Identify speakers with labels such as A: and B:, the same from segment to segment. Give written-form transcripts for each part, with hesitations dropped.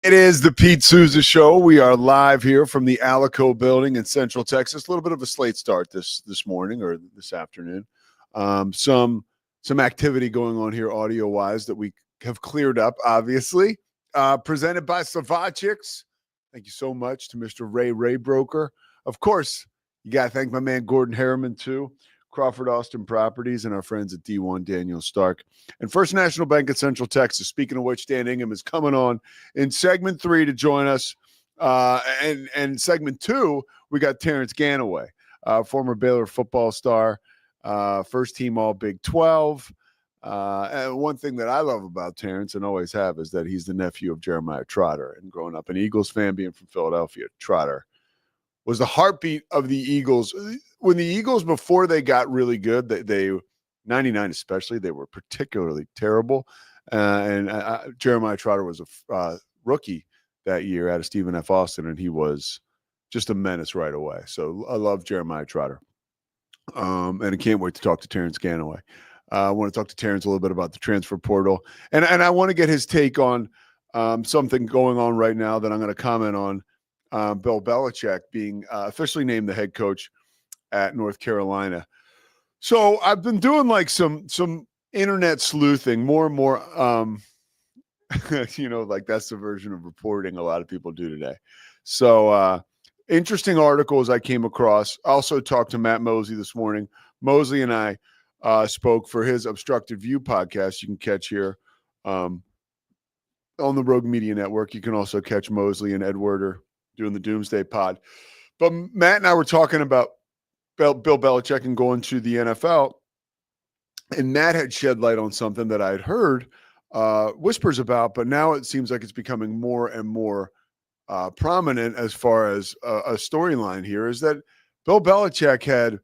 A: It is the Pete Sousa Show. We are live here from the Alico building in Central Texas. A little bit of a slate start this morning or this afternoon. Some activity going on here audio wise that we have cleared up. Obviously, presented by Savachix. Thank you so much to Mr. Ray Broker. Of course, you got to thank my man Gordon Harriman too. Crawford Austin Properties and our friends at D1 Daniel Stark and First National Bank in Central Texas. Speaking of which, Dan Ingham is coming on in segment 3 to join us. And segment 2, we got Terrence Ganaway, former Baylor football star, first team All Big 12. And one thing that I love about Terrence and always have is that he's the nephew of Jeremiah Trotter. And growing up an Eagles fan, being from Philadelphia, Trotter was the heartbeat of the Eagles. When the Eagles, before they got really good, they 99 especially, they were particularly terrible. Jeremiah Trotter was a rookie that year out of Stephen F. Austin, and he was just a menace right away. So I love Jeremiah Trotter. And I can't wait to talk to Terrence Ganaway. I want to talk to Terrence a little bit about the transfer portal. And I want to get his take on something going on right now that I'm going to comment on. Bill Belichick being officially named the head coach at North Carolina. So I've been doing like some internet sleuthing more and more. Like that's the version of reporting a lot of people do today. So interesting articles I came across. Also talked to Matt Mosley this morning. Mosley and I spoke for his Obstructed View podcast. You can catch here on the Rogue Media Network. You can also catch Mosley and Ed Werder doing the Doomsday Pod. But Matt and I were talking about Bill Belichick and going to the NFL, and Matt had shed light on something that I had heard whispers about, but now it seems like it's becoming more and more prominent as far as a storyline here, is that Bill Belichick had,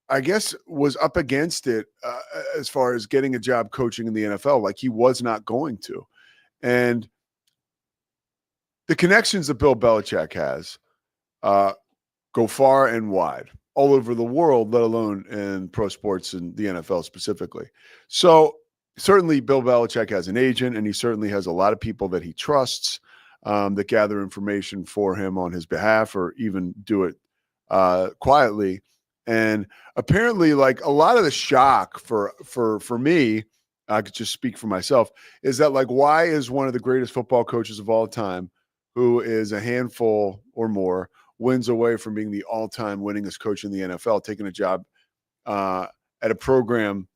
A: I guess, was up against it as far as getting a job coaching in the NFL, like he was not going to. And the connections that Bill Belichick has go far and wide, all over the world, let alone in pro sports and the NFL specifically. So certainly Bill Belichick has an agent, and he certainly has a lot of people that he trusts that gather information for him on his behalf, or even do it quietly. And apparently, like, a lot of the shock for me, I could just speak for myself, is that, like, why is one of the greatest football coaches of all time, who is a handful or more wins away from being the all-time winningest coach in the NFL, taking a job at a program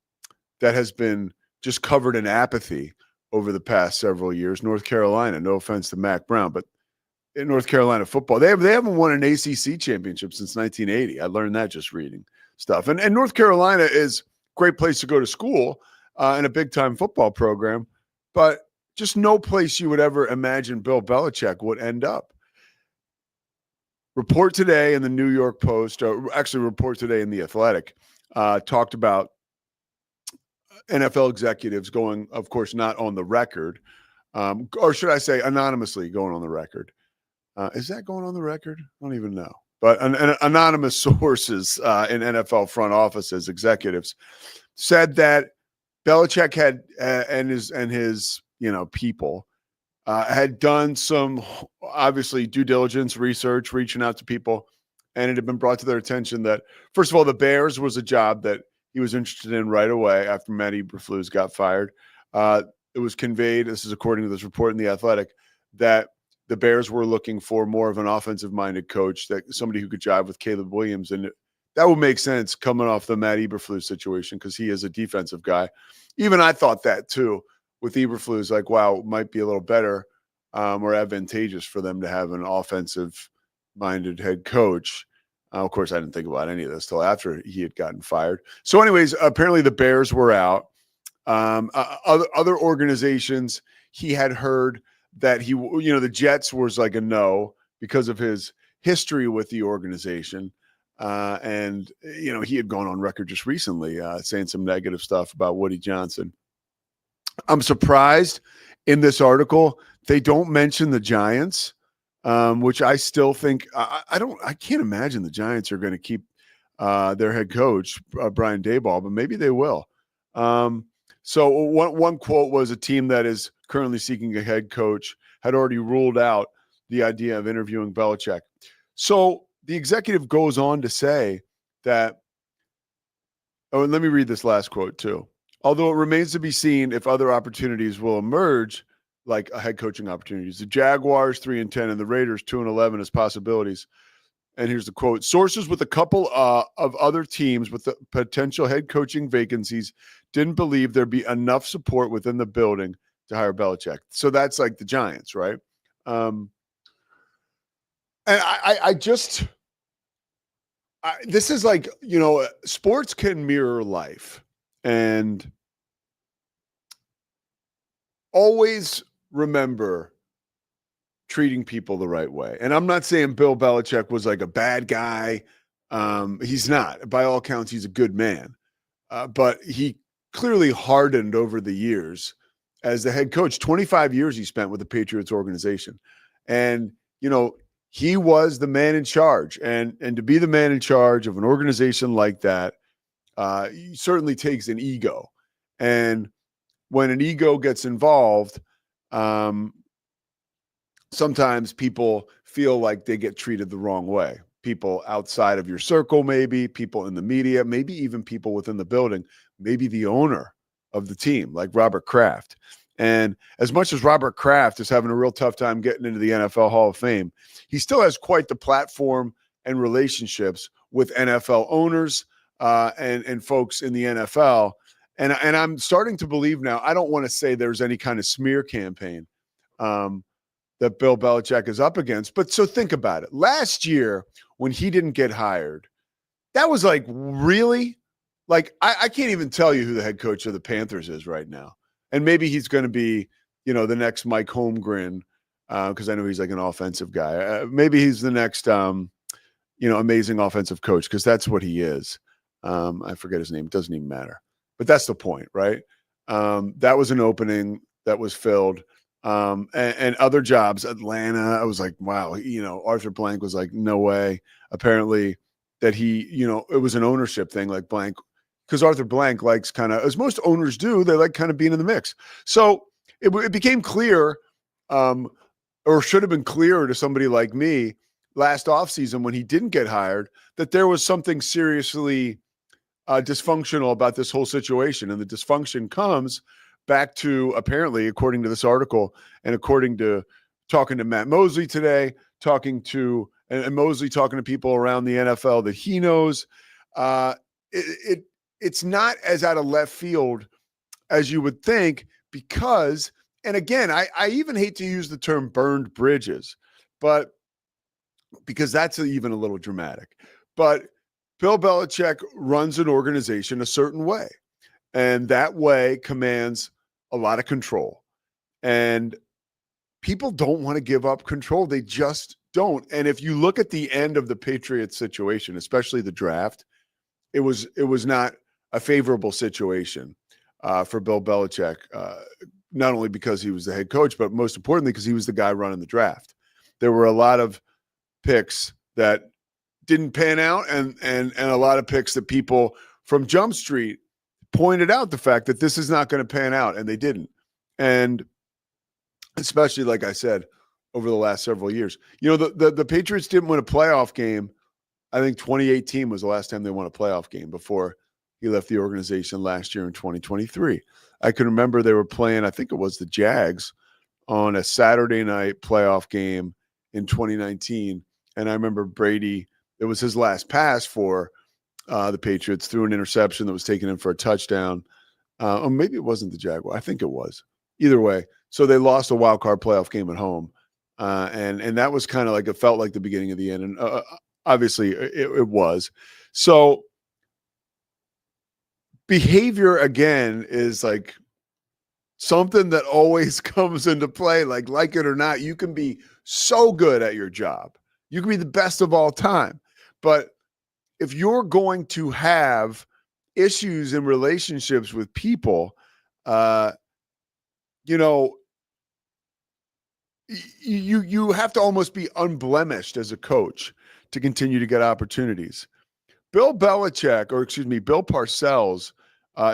A: that has been just covered in apathy over the past several years? North Carolina, no offense to Mac Brown, but in North Carolina football, they haven't won an ACC championship since 1980. I learned that just reading stuff. And North Carolina is a great place to go to school and a big-time football program, but just no place you would ever imagine Bill Belichick would end up. Report today in the New York Post, or actually report today in The Athletic, talked about NFL executives going, of course, not on the record, or should I say anonymously going on the record. Is that going on the record? I don't even know. But an anonymous sources in NFL front offices, executives, said that Belichick had and his people had done some, obviously, due diligence, research, reaching out to people, and it had been brought to their attention that, first of all, the Bears was a job that he was interested in right away after Matt Eberflus got fired. It was conveyed, this is according to this report in The Athletic, that the Bears were looking for more of an offensive-minded coach, that somebody who could jive with Caleb Williams, and that would make sense coming off the Matt Eberflus situation because he is a defensive guy. Even I thought that too with Eberflus, like, wow, it might be a little better or advantageous for them to have an offensive-minded head coach. Of course, I didn't think about any of this till after he had gotten fired. So anyways, apparently the Bears were out. Other organizations, he had heard that the Jets was like a no because of his history with the organization. And he had gone on record just recently saying some negative stuff about Woody Johnson. I'm surprised in this article they don't mention the Giants, which I still think I can't imagine the Giants are going to keep their head coach Brian Daboll, but maybe they will. So one quote was, a team that is currently seeking a head coach had already ruled out the idea of interviewing Belichick. So the executive goes on to say that, oh, and let me read this last quote too. Although it remains to be seen if other opportunities will emerge, like a head coaching opportunities. The Jaguars 3-10 and the Raiders 2-11 as possibilities. And here's the quote: sources with a couple of other teams with the potential head coaching vacancies didn't believe there'd be enough support within the building to hire Belichick. So that's like the Giants, right? And this is like, sports can mirror life, and always remember treating people the right way. And I'm not saying Bill Belichick was like a bad guy. He's not. By all accounts, he's a good man. But he clearly hardened over the years as the head coach. 25 years he spent with the Patriots organization. And, he was the man in charge. And to be the man in charge of an organization like that, certainly takes an ego. And when an ego gets involved, sometimes people feel like they get treated the wrong way. People outside of your circle, maybe people in the media, maybe even people within the building, maybe the owner of the team, like Robert Kraft. And as much as Robert Kraft is having a real tough time getting into the NFL Hall of Fame, he still has quite the platform and relationships with NFL owners and folks in the NFL. And I'm starting to believe now, I don't want to say there's any kind of smear campaign that Bill Belichick is up against. But so think about it. Last year, when he didn't get hired, that was like, really? Like, I can't even tell you who the head coach of the Panthers is right now. And maybe he's going to be, the next Mike Holmgren, because I know he's like an offensive guy. Maybe he's the next, amazing offensive coach, because that's what he is. I forget his name. It doesn't even matter. But that's the point, right? That was an opening that was filled. And other jobs, Atlanta, I was like, wow, Arthur Blank was like, no way. Apparently that he, it was an ownership thing, like Blank, because Arthur Blank likes kind of, as most owners do, they like kind of being in the mix. So it became clear, or should have been clearer to somebody like me last offseason when he didn't get hired, that there was something seriously dysfunctional about this whole situation. And the dysfunction comes back to, apparently, according to this article, and according to talking to Matt Mosley today, and Mosley talking to people around the NFL that he knows, it's not as out of left field as you would think, because, and again, I even hate to use the term burned bridges, but because that's even a little dramatic. But Bill Belichick runs an organization a certain way, and that way commands a lot of control. And people don't want to give up control. They just don't. And if you look at the end of the Patriots situation, especially the draft, it was not a favorable situation for Bill Belichick, not only because he was the head coach, but most importantly, because he was the guy running the draft. There were a lot of picks that didn't pan out, and a lot of picks that people from Jump Street pointed out the fact that this is not going to pan out, and they didn't. And especially, like I said, over the last several years, the Patriots didn't win a playoff game. I think 2018 was the last time they won a playoff game before he left the organization last year in 2023. I can remember they were playing, I think it was the Jags, on a Saturday night playoff game in 2019. And I remember Brady, it was his last pass for the Patriots, threw an interception that was taken in for a touchdown. Or maybe it wasn't the Jaguar. I think it was. Either way. So they lost a wild card playoff game at home. And that was kind of like, it felt like the beginning of the end. And obviously it was. So behavior, again, is like something that always comes into play. Like it or not, you can be so good at your job. You can be the best of all time. But if you're going to have issues in relationships with people, you have to almost be unblemished as a coach to continue to get opportunities. Bill Parcells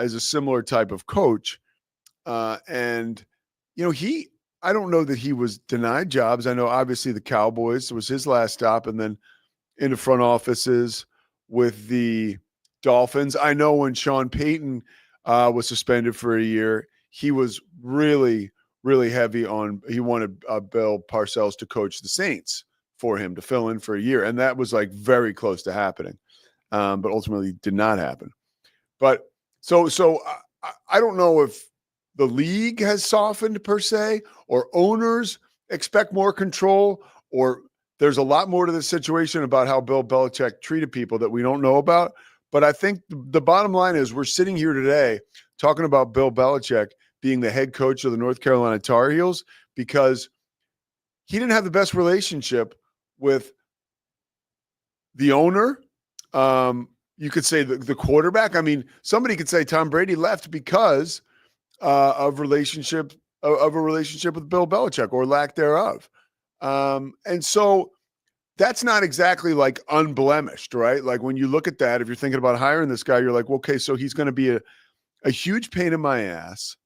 A: is a similar type of coach. And he I don't know that he was denied jobs. I know obviously the Cowboys was his last stop, and then in the front offices with the Dolphins. I know when Sean Payton was suspended for a year, he was really, really heavy on, he wanted Bill Parcells to coach the Saints for him to fill in for a year. And that was like very close to happening, but ultimately did not happen. But so I don't know if the league has softened per se, or owners expect more control, or there's a lot more to the situation about how Bill Belichick treated people that we don't know about. But I think the bottom line is we're sitting here today talking about Bill Belichick being the head coach of the North Carolina Tar Heels because he didn't have the best relationship with the owner. You could say the quarterback. I mean, somebody could say Tom Brady left because of a relationship with Bill Belichick or lack thereof. And so that's not exactly like unblemished, right? Like when you look at that, if you're thinking about hiring this guy, you're like, okay, so he's going to be a huge pain in my ass.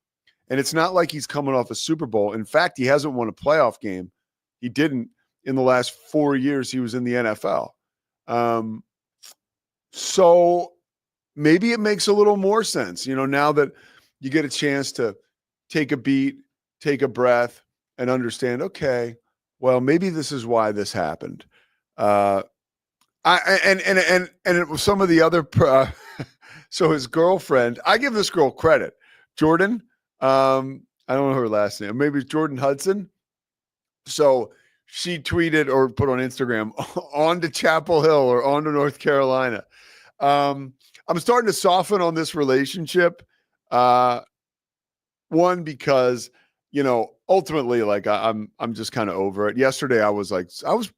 A: And it's not like he's coming off a Super Bowl. In fact, he hasn't won a playoff game. He didn't in the last 4 years he was in the NFL. So maybe it makes a little more sense, now that you get a chance to take a beat, take a breath, and understand, okay, well, maybe this is why this happened. And it was some of the other. So his girlfriend, I give this girl credit, Jordan. I don't know her last name. Maybe it's Jordan Hudson. So she tweeted or put on Instagram, on to Chapel Hill or on to North Carolina. I'm starting to soften on this relationship. One, because, ultimately, like I'm just kind of over it. Yesterday, I was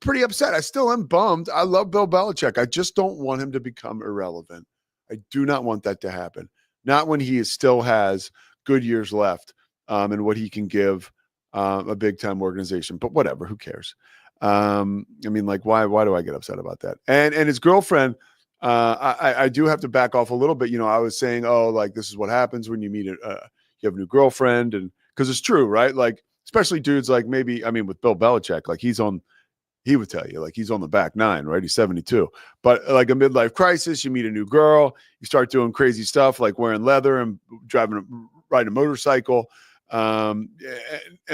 A: pretty upset. I still am bummed. I love Bill Belichick. I just don't want him to become irrelevant. I do not want that to happen. Not when he still has good years left, and what he can give a big time organization. But whatever, who cares? I mean, like, why do I get upset about that? And his girlfriend, I do have to back off a little bit. I was saying, oh, like this is what happens when you meet you have a new girlfriend, and because it's true, right? Like, especially dudes like with Bill Belichick, like he would tell you, like he's on the back nine, right? He's 72. But like a midlife crisis, you meet a new girl, you start doing crazy stuff like wearing leather and riding a motorcycle, and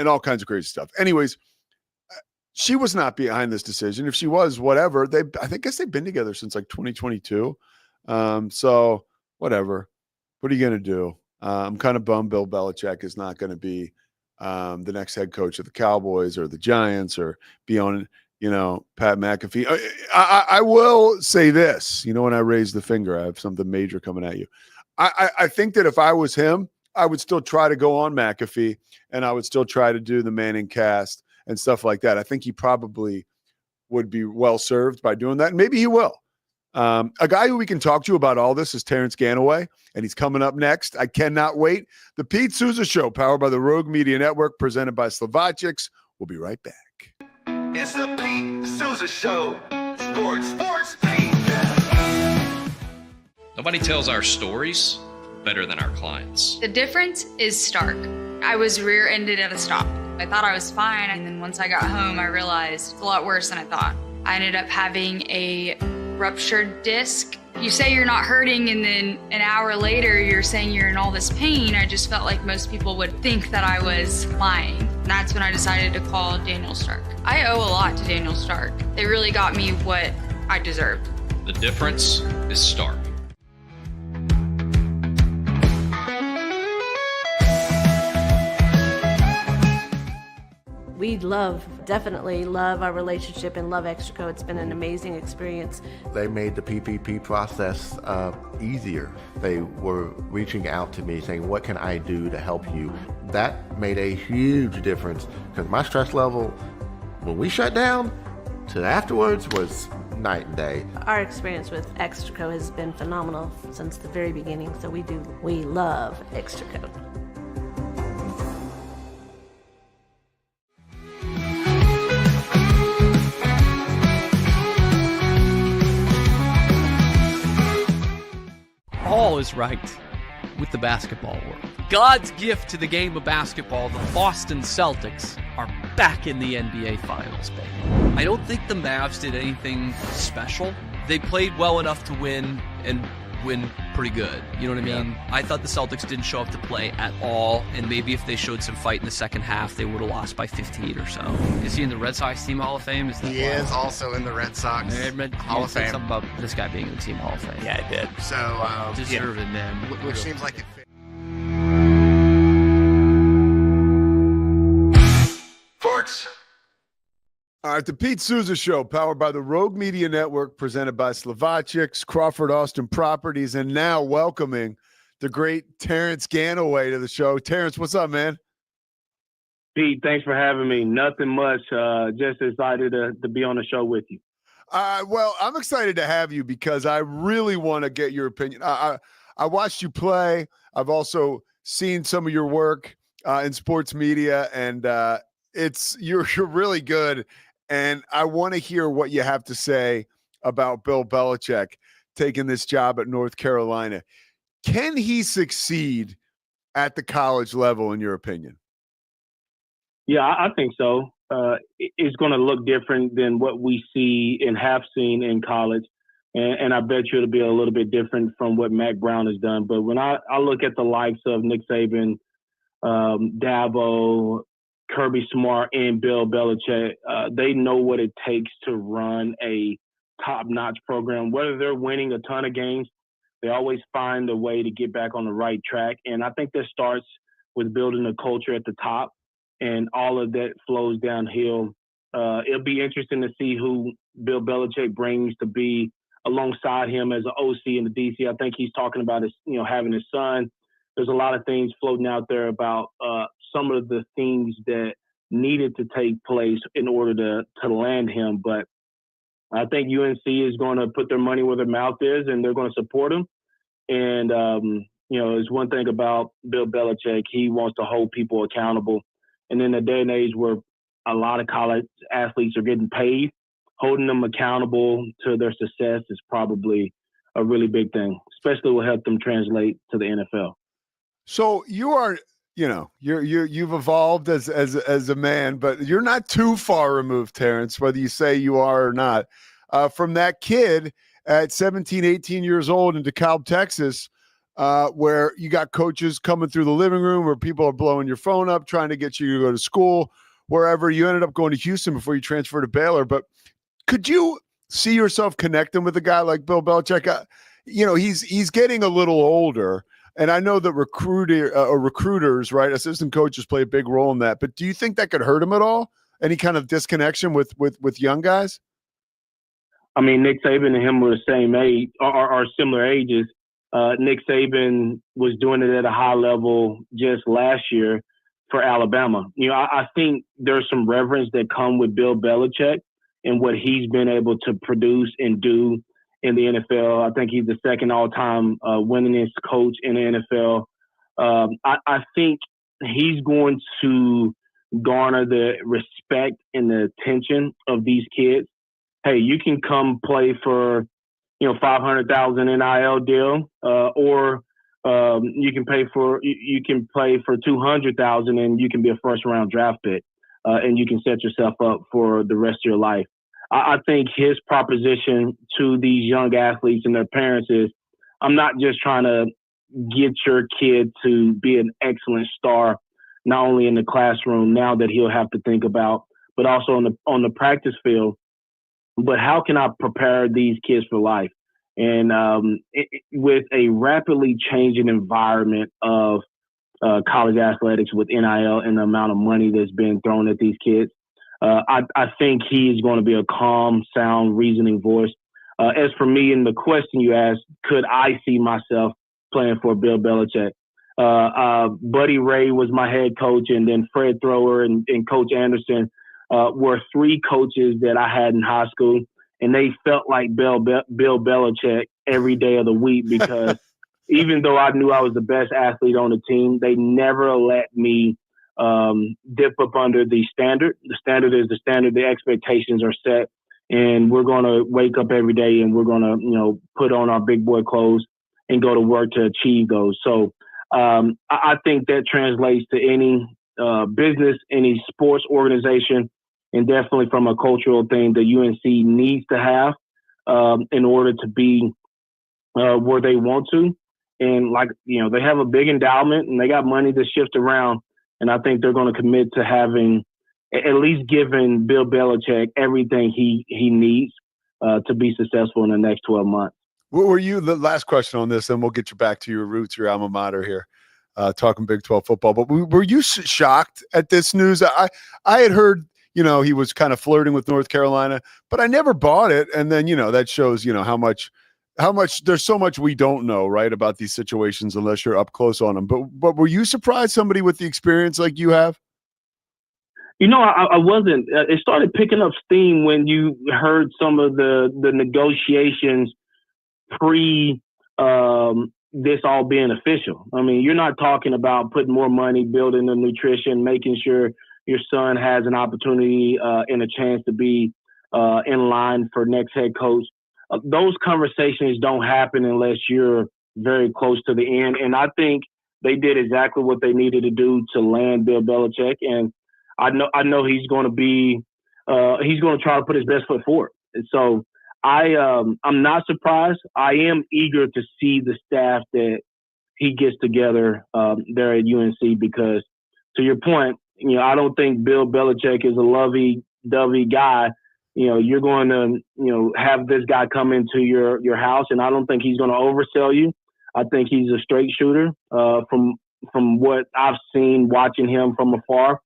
A: all kinds of crazy stuff. Anyways, she was not behind this decision. If she was, whatever. I guess they've been together since like 2022. So whatever. What are you going to do? I'm kind of bummed Bill Belichick is not going to be the next head coach of the Cowboys or the Giants or be on, Pat McAfee. I will say this, when I raise the finger, I have something major coming at you. I think that if I was him, I would still try to go on McAfee and I would still try to do the Manning cast and stuff like that. I think he probably would be well served by doing that. And maybe he will. A guy who we can talk to about all this is Terrence Ganaway, and he's coming up next. I cannot wait. The Pete Sousa Show, powered by the Rogue Media Network, presented by Slovakics. We'll be right back.
B: It's the Pete Sousa Show. Sports, Pete.
C: Nobody tells our stories better than our clients.
D: The difference is stark. I was rear-ended at a stop. I thought I was fine, and then once I got home, I realized it's a lot worse than I thought. I ended up having a ruptured disc. You say you're not hurting, and then an hour later, you're saying you're in all this pain. I just felt like most people would think that I was lying. And that's when I decided to call Daniel Stark. I owe a lot to Daniel Stark. They really got me what I deserved.
C: The difference is stark.
E: We definitely love our relationship and love Extraco. It's been an amazing experience.
F: They made the PPP process easier. They were reaching out to me saying, what can I do to help you? That made a huge difference because my stress level, when we shut down, to afterwards was night and day.
E: Our experience with Extraco has been phenomenal since the very beginning, so we love Extraco.
G: All is right with the basketball world. God's gift to the game of basketball, the Boston Celtics are back in the NBA Finals, baby. I don't think the Mavs did anything special. They played well enough to win and win pretty good. You know what I mean? I thought the Celtics didn't show up to play at all, and maybe if they showed some fight in the second half, they would have lost by 15 or so. Is he in the Red Sox Team Hall of Fame?
H: He is also in the Red Sox Hall of Fame.
G: Something about this guy being in the Team Hall of Fame.
H: Yeah, I did. So,
G: Deserving, man.
H: Which seems like it fits.
B: Sports.
A: All right, the Pete Sousa Show, powered by the Rogue Media Network, presented by Slovacek's, Crawford Austin Properties, and now welcoming the great Terrence Ganaway to the show. Terrence, what's up, man?
I: Pete, thanks for having me. Nothing much. Just excited to be on the show with you.
A: Well, I'm excited to have you because I really want to get your opinion. I watched you play. I've also seen some of your work in sports media, and you're really good. And I want to hear what you have to say about Bill Belichick taking this job at North Carolina. Can he succeed at the college level, in your opinion?
I: Yeah, I think so. It's going to look different than what we see and have seen in college. And I bet you it'll be a little bit different from what Mac Brown has done. But when I look at the likes of Nick Saban, Dabo, Kirby Smart, and Bill Belichick, they know what it takes to run a top-notch program. Whether they're winning a ton of games, they always find a way to get back on the right track. And I think that starts with building a culture at the top, and all of that flows downhill. It'll be interesting to see who Bill Belichick brings to be alongside him as an OC in the DC. I think he's talking about having his son. There's a lot of things floating out there about some of the things that needed to take place in order to land him. But I think UNC is going to put their money where their mouth is, and they're going to support him. And, there's one thing about Bill Belichick. He wants to hold people accountable. And in a day and age where a lot of college athletes are getting paid, holding them accountable to their success is probably a really big thing, especially will help them translate to the NFL.
A: So you are, you've evolved as a man, but you're not too far removed, Terrence, whether you say you are or not, from that kid at 17, 18 years old in DeKalb, Texas, where you got coaches coming through the living room, where people are blowing your phone up, trying to get you to go to school, wherever. You ended up going to Houston before you transferred to Baylor. But could you see yourself connecting with a guy like Bill Belichick? He's getting a little older. And I know that recruiters, right, assistant coaches play a big role in that. But do you think that could hurt him at all? Any kind of disconnection with young guys?
I: I mean, Nick Saban and him were the same age, or similar ages. Nick Saban was doing it at a high level just last year for Alabama. I think there's some reverence that come with Bill Belichick and what he's been able to produce and do in the NFL. I think he's the second all-time winningest coach in the NFL. I think he's going to garner the respect and the attention of these kids. Hey, you can come play for, $500,000 NIL deal, or you can play for $200,000 and you can be a first-round draft pick, and you can set yourself up for the rest of your life. I think his proposition to these young athletes and their parents is, I'm not just trying to get your kid to be an excellent star, not only in the classroom now that he'll have to think about, but also on the practice field. But how can I prepare these kids for life? And with a rapidly changing environment of college athletics with NIL and the amount of money that's been thrown at these kids, I think he's going to be a calm, sound, reasoning voice. As for me, and the question you asked, could I see myself playing for Bill Belichick? Buddy Ray was my head coach, and then Fred Thrower and Coach Anderson were three coaches that I had in high school, and they felt like Bill Belichick every day of the week because even though I knew I was the best athlete on the team, they never let me dip up under the standard. The standard is the standard. The expectations are set, and we're going to wake up every day and we're going to, put on our big boy clothes and go to work to achieve those. So I think that translates to any business, any sports organization, and definitely from a cultural thing that UNC needs to have in order to be where they want to. And they have a big endowment and they got money to shift around. And I think they're going to commit to having at least giving Bill Belichick everything he needs to be successful in the next 12 months.
A: Were you, the last question on this, and we'll get you back to your roots, your alma mater here, talking Big 12 football. But were you shocked at this news? I had heard, he was kind of flirting with North Carolina, but I never bought it. And then, that shows, how much there's so much we don't know, right, about these situations unless you're up close on them. But were you surprised, somebody with the experience like you have?
I: I wasn't. It started picking up steam when you heard some of the negotiations pre this all being official. I mean, you're not talking about putting more money, building the nutrition, making sure your son has an opportunity and a chance to be in line for next head coach. Those conversations don't happen unless you're very close to the end. And I think they did exactly what they needed to do to land Bill Belichick. And I know he's going to be he's going to try to put his best foot forward. And so I'm not surprised. I am eager to see the staff that he gets together there at UNC because, to your point, I don't think Bill Belichick is a lovey-dovey guy. You're going to, have this guy come into your house, and I don't think he's going to oversell you. I think he's a straight shooter from what I've seen watching him from afar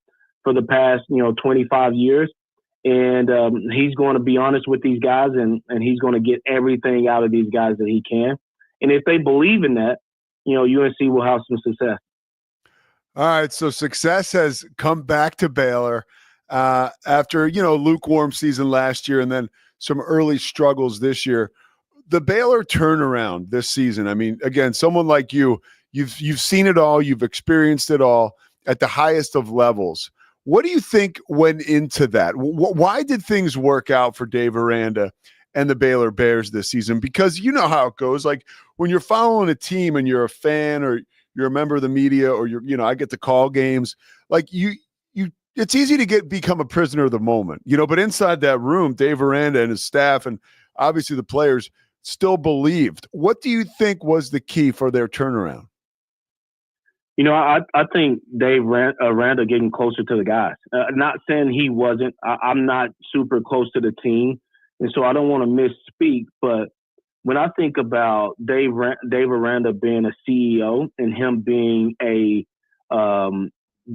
I: for the past, 25 years. And he's going to be honest with these guys, and he's going to get everything out of these guys that he can. And if they believe in that, UNC will have some success.
A: All right, so success has come back to Baylor after, lukewarm season last year and then some early struggles this year. The Baylor turnaround this season, I mean, again, someone like you've seen it all, you've experienced it all at the highest of levels. What do you think went into that? Why did things work out for Dave Aranda and the Baylor Bears this season? Because you know how it goes. Like when you're following a team and you're a fan or you're a member of the media or I get to call games, like it's easy to become a prisoner of the moment, but inside that room, Dave Aranda and his staff and obviously the players still believed. What do you think was the key for their turnaround?
I: I think Dave Aranda getting closer to the guys. Not saying he wasn't. I'm not super close to the team, and so I don't want to misspeak. But when I think about Dave Aranda being a CEO and him being a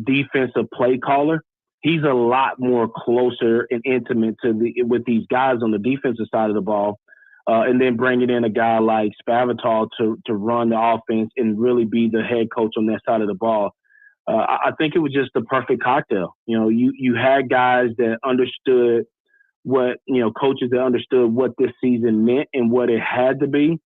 I: defensive play caller, he's a lot more closer and intimate with these guys on the defensive side of the ball. And then bringing in a guy like Spavital to run the offense and really be the head coach on that side of the ball. I think it was just the perfect cocktail. You had guys that understood coaches that understood what this season meant and what it had to be.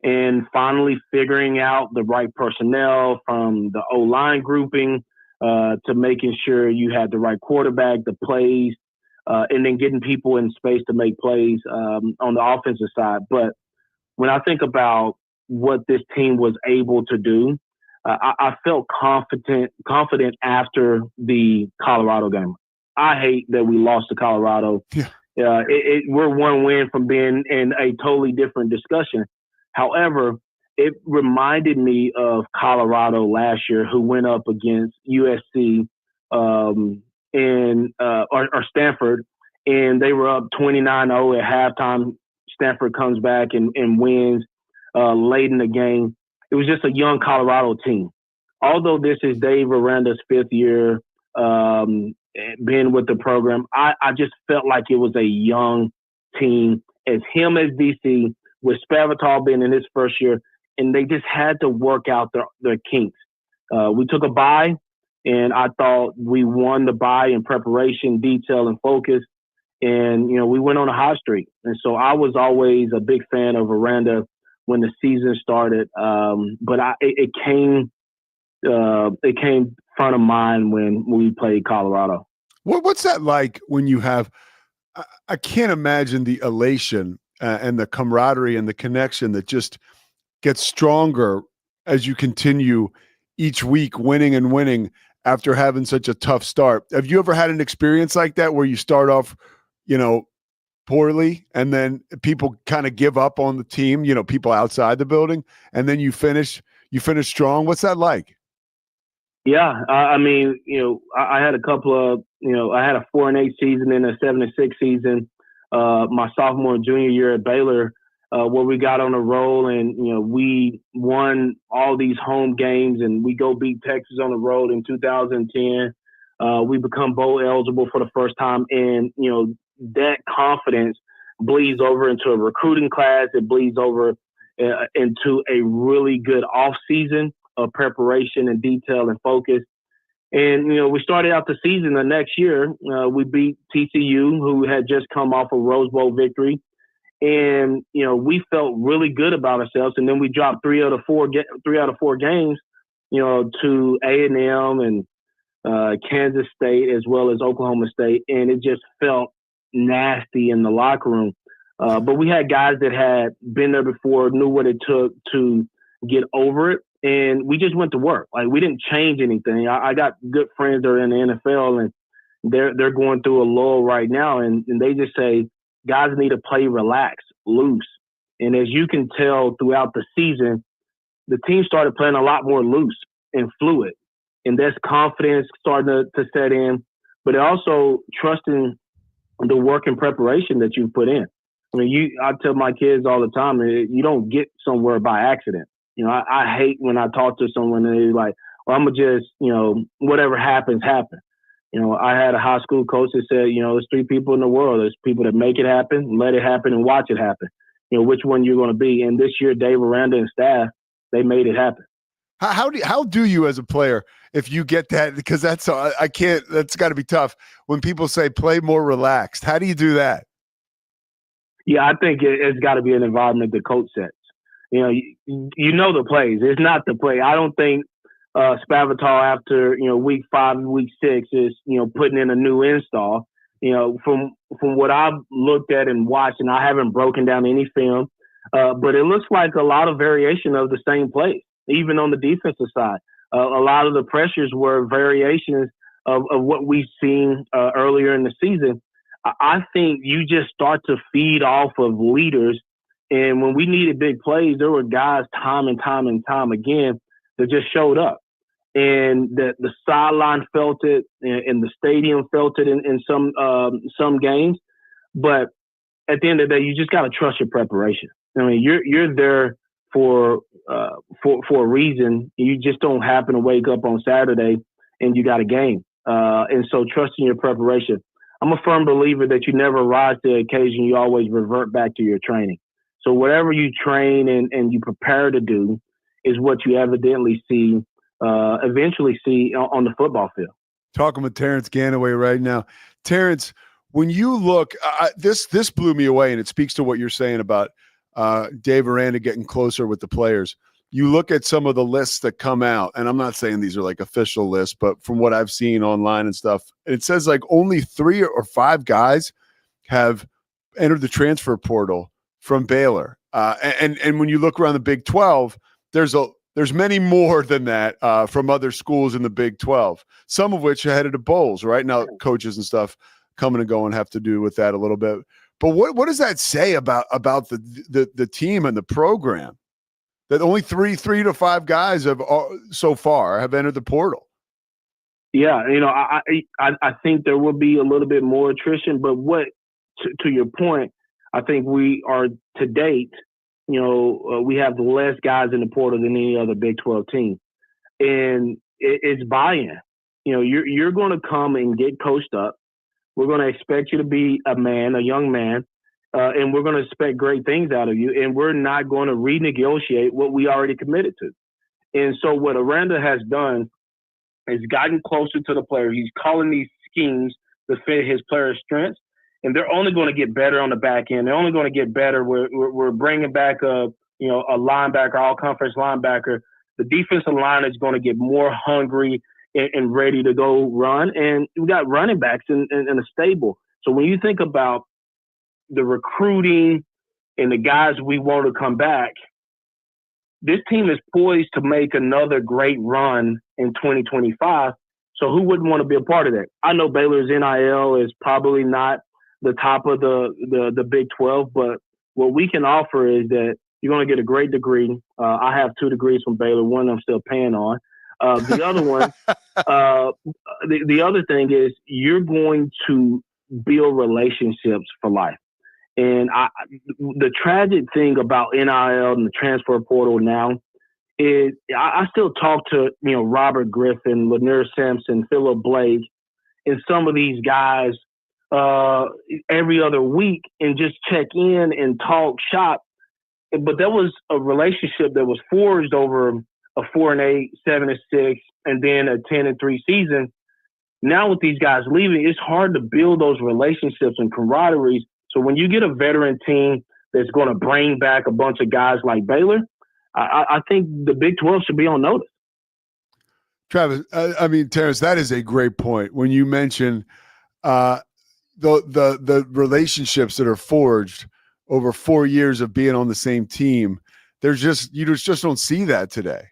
I: And finally figuring out the right personnel from the O-line grouping to making sure you had the right quarterback, the plays, and then getting people in space to make plays on the offensive side. But when I think about what this team was able to do, I felt confident after the Colorado game. I hate that we lost to Colorado.
A: Yeah.
I: We're one win from being in a totally different discussion. However, it reminded me of Colorado last year, who went up against USC or Stanford, and they were up 29-0 at halftime. Stanford comes back and wins late in the game. It was just a young Colorado team. Although this is Dave Aranda's fifth year being with the program, I just felt like it was a young team as him as DC, with Spavital being in his first year, and they just had to work out their kinks. We took a bye, and I thought we won the bye in preparation, detail, and focus. And, we went on a hot streak. And so I was always a big fan of Aranda when the season started. But it came front of mind when we played Colorado.
A: What's that like when you have – I can't imagine the elation and the camaraderie and the connection that just gets stronger as you continue each week, winning and winning after having such a tough start. Have you ever had an experience like that where you start off, poorly and then people kind of give up on the team, people outside the building, and then you finish strong? What's that like?
I: Yeah, I mean, I had a couple of, I had a 4-8 season and a 7-6 season, my sophomore and junior year at Baylor, where we got on a roll and we won all these home games and we go beat Texas on the road in 2010. We become bowl eligible for the first time, and that confidence bleeds over into a recruiting class. It bleeds over into a really good off season of preparation and detail and focus. And, we started out the season the next year. We beat TCU, who had just come off a Rose Bowl victory. And, we felt really good about ourselves. And then we dropped three out of four games, to A&M and Kansas State as well as Oklahoma State. And it just felt nasty in the locker room. But we had guys that had been there before, knew what it took to get over it. And we just went to work. Like, we didn't change anything. I got good friends that are in the NFL, and they're going through a lull right now. And they just say guys need to play relaxed, loose. And as you can tell throughout the season, the team started playing a lot more loose and fluid. And that's confidence starting to set in, but also trusting the work and preparation that you put in. I mean, I tell my kids all the time, you don't get somewhere by accident. I hate when I talk to someone and they're like, well, I'm going to just, whatever happens, happen. I had a high school coach that said, there's three people in the world. There's people that make it happen, let it happen, and watch it happen. Which one you're going to be. And this year, Dave Aranda and staff, they made it happen.
A: How do you as a player, if you get that, because that's got to be tough when people say play more relaxed. How do you do that?
I: Yeah, I think it's got to be an environment the coach sets. The plays. It's not the play. I don't think Spavital after week 5 and week 6 is putting in a new install. From what I've looked at and watched, and I haven't broken down any film, but it looks like a lot of variation of the same plays, even on the defensive side. A lot of the pressures were variations of what we've seen earlier in the season. I think you just start to feed off of leaders. And when we needed big plays, there were guys time and time again that just showed up. And the sideline felt it, and the stadium felt it in some games. But at the end of the day, you just got to trust your preparation. I mean, you're there for a reason. You just don't happen to wake up on Saturday and you got a game. And so trusting your preparation. I'm a firm believer that you never rise to the occasion. You always revert back to your training. So whatever you train and you prepare to do is what you evidently eventually see on the football field.
A: Talking with Terrence Ganaway right now. Terrence, when you look, this blew me away, and it speaks to what you're saying about Dave Aranda getting closer with the players. You look at some of the lists that come out, and I'm not saying these are like official lists, but from what I've seen online and stuff, it says like only 3 or 5 guys have entered the transfer portal from Baylor. And when you look around the Big 12, there's many more than that from other schools in the Big 12, some of which are headed to bowls. Right now, coaches and stuff coming and going have to do with that a little bit. But what does that say about the team and the program? That only 3 to 5 guys have so far have entered the portal.
I: Yeah, I think there will be a little bit more attrition, but to your point, I think we are to date, we have less guys in the portal than any other Big 12 team. And it's buy-in. You're going to come and get coached up. We're going to expect you to be a young man, and we're going to expect great things out of you. And we're not going to renegotiate what we already committed to. And so what Aranda has done is gotten closer to the player. He's calling these schemes to fit his player's strengths. And they're only going to get better on the back end. They're only going to get better. We're bringing back a linebacker, all-conference linebacker. The defensive line is going to get more hungry and ready to go run. And we got running backs in a stable. So when you think about the recruiting and the guys we want to come back, this team is poised to make another great run in 2025. So who wouldn't want to be a part of that? I know Baylor's NIL is probably not the top of the Big 12, but what we can offer is that you're going to get a great degree. I have 2 degrees from Baylor. One I'm still paying on. The other one, the other thing is you're going to build relationships for life. And the tragic thing about NIL and the transfer portal now is I still talk to, Robert Griffin, Lanier Sampson, Phillip Blake, and some of these guys every other week and just check in and talk shop. But there was a relationship that was forged over a 4-8, 7-6, and then a 10-3 season. Now with these guys leaving, it's hard to build those relationships and camaraderies. So when you get a veteran team that's going to bring back a bunch of guys like Baylor, I think the Big 12 should be on notice.
A: Travis, Terrence, that is a great point. When you mention the relationships that are forged over 4 years of being on the same team, you just don't see that today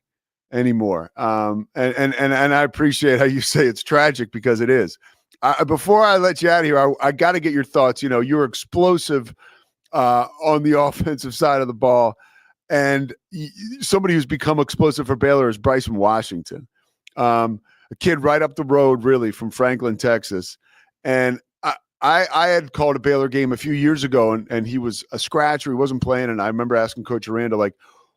A: anymore. And I appreciate how you say it's tragic, because it is. Before I let you out of here, I got to get your thoughts. You're explosive on the offensive side of the ball, and somebody who's become explosive for Baylor is Bryson Washington, a kid right up the road, really, from Franklin, Texas. And I had called a Baylor game a few years ago, and he was a scratch, or he wasn't playing. And I remember asking Coach Aranda, like,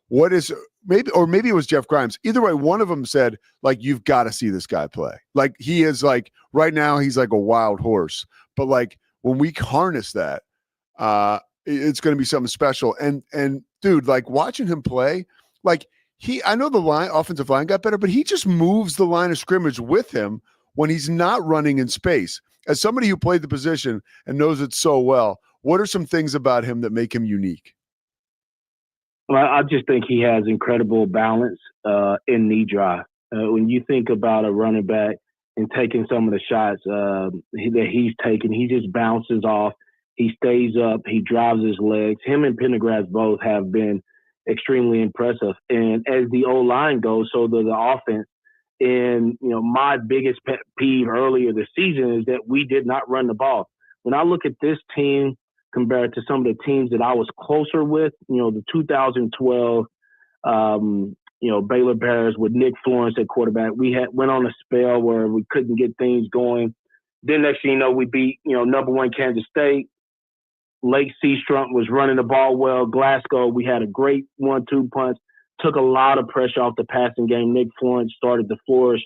A: what is maybe it was Jeff Grimes. Either way, one of them said, like, you've got to see this guy play. Like, he is like, right now, he's like a wild horse. But like, when we harness that, it's going to be something special. And dude, like, watching him play, like, I know the offensive line got better, but he just moves the line of scrimmage with him when he's not running in space. As somebody who played the position and knows it so well, what are some things about him that make him unique?
I: Well, I just think he has incredible balance in knee drive. When you think about a running back and taking some of the shots that he's taking, he just bounces off. He stays up. He drives his legs. Him and Pendergrass both have been extremely impressive. And as the O-line goes, so does the offense. And, my biggest pet peeve earlier this season is that we did not run the ball. When I look at this team compared to some of the teams that I was closer with, the 2012, Baylor Bears with Nick Florence at quarterback, we went on a spell where we couldn't get things going. Then next thing you know, we beat, number 1 Kansas State. Lake Seastrump was running the ball well. Glasgow, we had a great 1-2 punch. Took a lot of pressure off the passing game. Nick Florence started to flourish.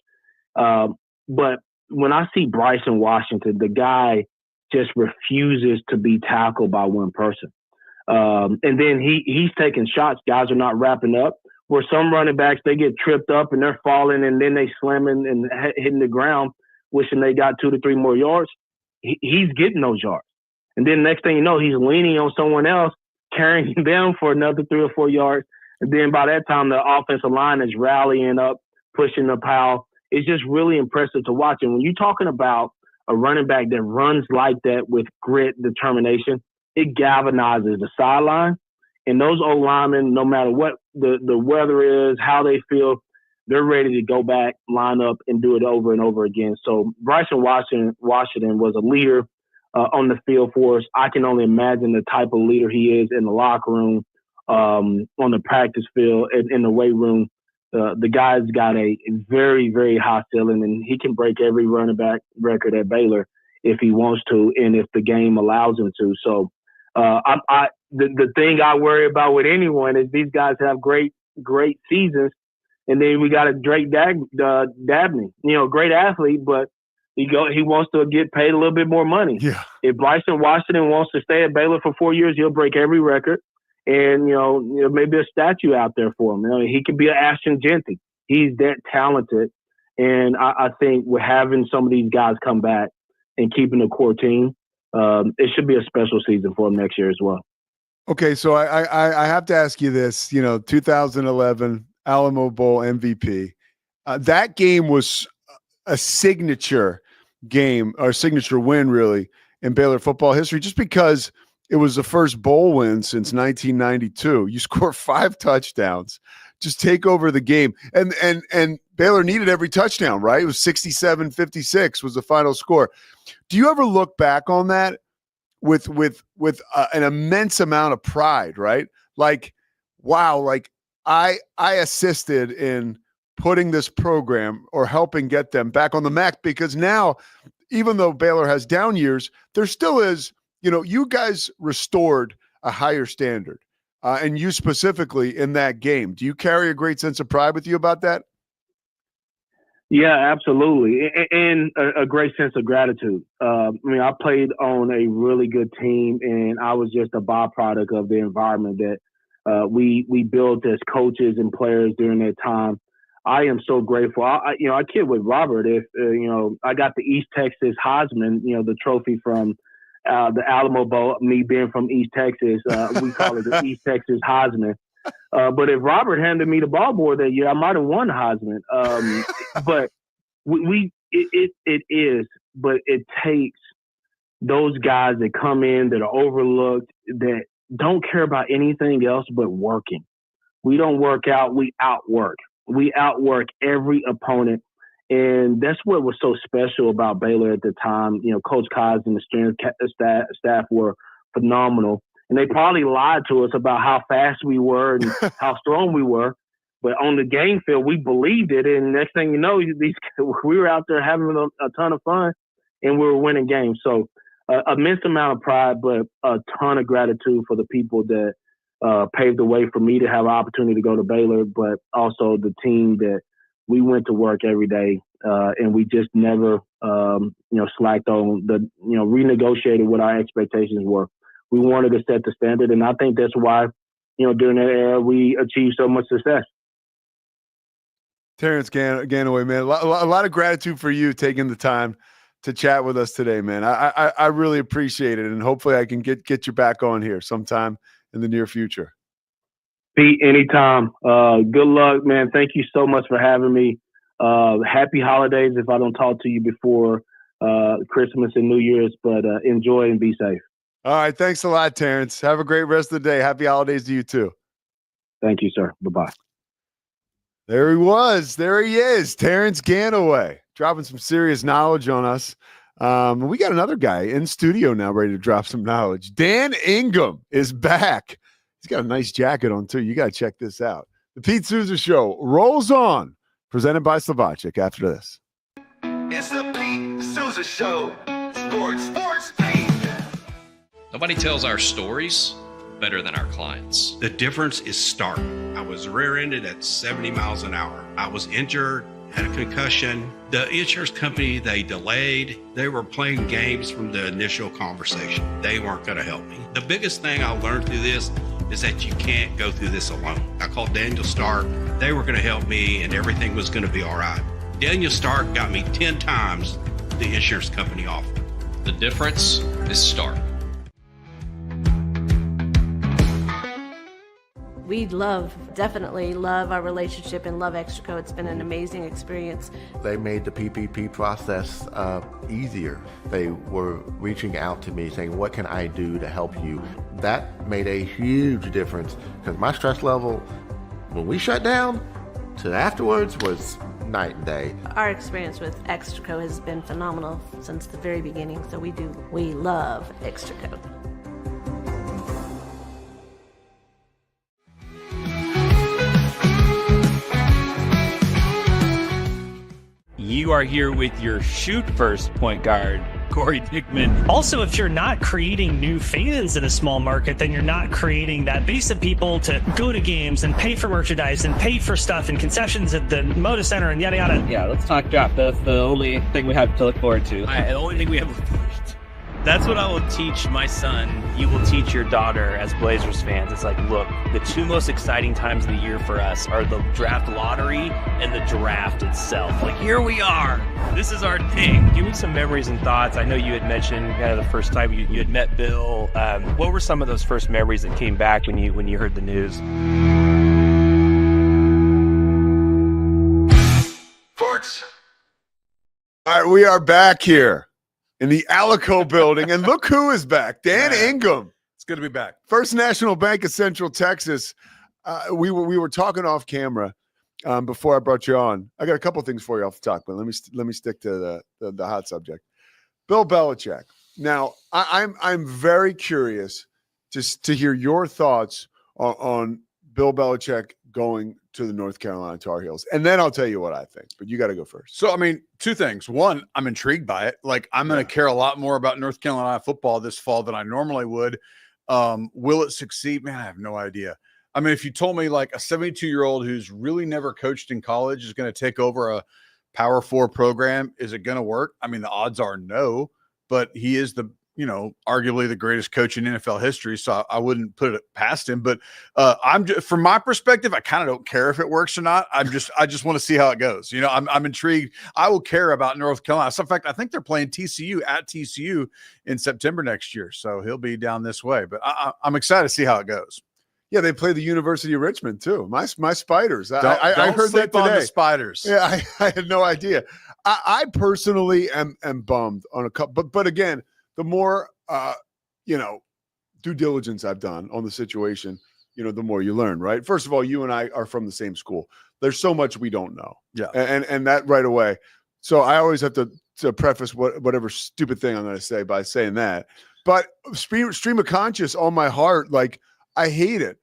I: But when I see Bryson Washington, the guy just refuses to be tackled by one person. And then he's taking shots. Guys are not wrapping up. Where some running backs, they get tripped up and they're falling and then they slamming and hitting the ground, wishing they got 2 to 3 more yards. He's getting those yards. And then next thing you know, he's leaning on someone else, carrying them for another 3 or 4 yards. And then by that time, the offensive line is rallying up, pushing the pile. It's just really impressive to watch. And when you're talking about a running back that runs like that with grit, determination, it galvanizes the sideline. And those old linemen, no matter what the weather is, how they feel, they're ready to go back, line up, and do it over and over again. So Bryson Washington was a leader on the field for us. I can only imagine the type of leader he is in the locker room, on the practice field, and in the weight room. The guy's got a very, very high ceiling, and he can break every running back record at Baylor if he wants to, and if the game allows him to. So the thing I worry about with anyone is these guys have great seasons, and then we got a Drake Dabney, great athlete, but he wants to get paid a little bit more money.
A: Yeah.
I: If Bryson Washington wants to stay at Baylor for 4 years, he'll break every record. And, maybe a statue out there for him. He could be an Ashton Genty. He's that talented. And I think with having some of these guys come back and keeping the core team, it should be a special season for him next year as well.
A: Okay, so I have to ask you this. 2011 Alamo Bowl MVP. That game was a signature game, or signature win, really, in Baylor football history, just because it was the first bowl win since 1992. You score 5 touchdowns. just take over the game. And Baylor needed every touchdown, right? It was 67-56 was the final score. Do you ever look back on that with an immense amount of pride, right? Like, wow, like I assisted in putting this program or helping get them back on the map, because now, even though Baylor has down years, there still is, you guys restored a higher standard. And you specifically in that game. Do you carry a great sense of pride with you about that?
I: Yeah, absolutely. And a great sense of gratitude. I played on a really good team, and I was just a byproduct of the environment that we built as coaches and players during that time. I am so grateful. I kid with Robert, if, I got the East Texas Heisman, the trophy from the Alamo Bowl, me being from East Texas, we call it the East Texas Heisman. But if Robert handed me the ball boy that year, I might have won the Heisman. But it is, but it takes those guys that come in that are overlooked, that don't care about anything else but working. We don't work out, we outwork. We outwork every opponent. And that's what was so special about Baylor at the time. Coach Kaz and the strength staff were phenomenal. And they probably lied to us about how fast we were and how strong we were. But on the game field, we believed it. And next thing you know, we were out there having a ton of fun, and we were winning games. So immense amount of pride, but a ton of gratitude for the people that paved the way for me to have an opportunity to go to Baylor, but also the team that we went to work every day, and we just never, slacked on renegotiated what our expectations were. We wanted to set the standard, and I think that's why, during that era, we achieved so much success.
A: Terrence Ganaway, man, a lot of gratitude for you taking the time to chat with us today, man. I really appreciate it, and hopefully I can get you back on here sometime in the near future.
I: Pete, anytime. Good luck, man. Thank you so much for having me. Happy holidays if I don't talk to you before Christmas and New Year's, but enjoy and be safe.
A: All right. Thanks a lot, Terrence. Have a great rest of the day. Happy holidays to you too.
I: Thank you, sir. Bye-bye.
A: There he was. There he is. Terrence Ganaway, dropping some serious knowledge on us. We got another guy in studio now ready to drop some knowledge. Dan Ingham is back. He's got a nice jacket on too. You got to check this out. The Pete Sousa Show rolls on, presented by Slovacic after this.
B: It's the Pete Sousa Show. Sports, Pete.
C: Nobody tells our stories better than our clients.
J: The difference is stark. I was rear-ended at 70 miles an hour. I was injured, had a concussion. The insurance company, they delayed. They were playing games from the initial conversation. They weren't going to help me. The biggest thing I learned through this is that you can't go through this alone. I called Daniel Stark. They were going to help me, and everything was going to be all right. Daniel Stark got me 10 times the insurance company offered.
C: The difference is stark.
E: We definitely love our relationship and love Extraco. It's been an amazing experience.
F: They made the PPP process easier. They were reaching out to me saying, what can I do to help you? That made a huge difference because my stress level, when we shut down, to afterwards was night and day.
E: Our experience with Extraco has been phenomenal since the very beginning. So we love Extraco.
K: You are here with your shoot first point guard, Corey Dickman.
L: Also, if you're not creating new fans in a small market, then you're not creating that base of people to go to games and pay for merchandise and pay for stuff and concessions at the Moda Center and yada yada.
K: Yeah, let's talk draft. That's the only thing we have to look forward to. The only thing we have to look forward to. That's what I will teach my son. You will teach your daughter as Blazers fans. It's like, look, the two most exciting times of the year for us are the draft lottery and the draft itself. Like, here we are. This is our thing. Give me some memories and thoughts. I know you had mentioned kind of the first time you had met Bill. What were some of those first memories that came back when you heard the news?
B: Sports.
A: All right, we are back here in the Alico building, and look who is back. Dan Ingham.
M: It's good to be back.
A: First National Bank of Central Texas. we were talking off camera before I brought you on. I got a couple things for you off the top, but let me stick to the hot subject. Bill Belichick. Now, I'm very curious to hear your thoughts on Bill Belichick going to the North Carolina Tar Heels, and then I'll tell you what I think. But you got to go first.
M: So, I mean, two things. One, I'm intrigued by it. Like, I'm going to care a lot more about North Carolina football this fall than I normally would. Will it succeed? Man, I have no idea. I mean, if you told me like a 72-year-old who's really never coached in college is going to take over a Power 4 program, is it going to work? I mean, the odds are no, but he is arguably the greatest coach in NFL history. So I wouldn't put it past him, but from my perspective, I kind of don't care if it works or not. I just want to see how it goes. I'm intrigued. I will care about North Carolina. So in fact, I think they're playing TCU at TCU in September next year. So he'll be down this way, but I'm excited to see how it goes.
A: Yeah, they play the University of Richmond too. My Spiders.
M: I
A: heard that today.
M: On the Spiders.
A: Yeah, I had no idea. I personally am bummed on a couple, but again, the more due diligence I've done on the situation, the more you learn. Right. First of all, you and I are from the same school. There's so much we don't know.
M: Yeah,
A: and that right away. So I always have to preface whatever stupid thing I'm going to say by saying that. But stream of conscious on my heart, like I hate it.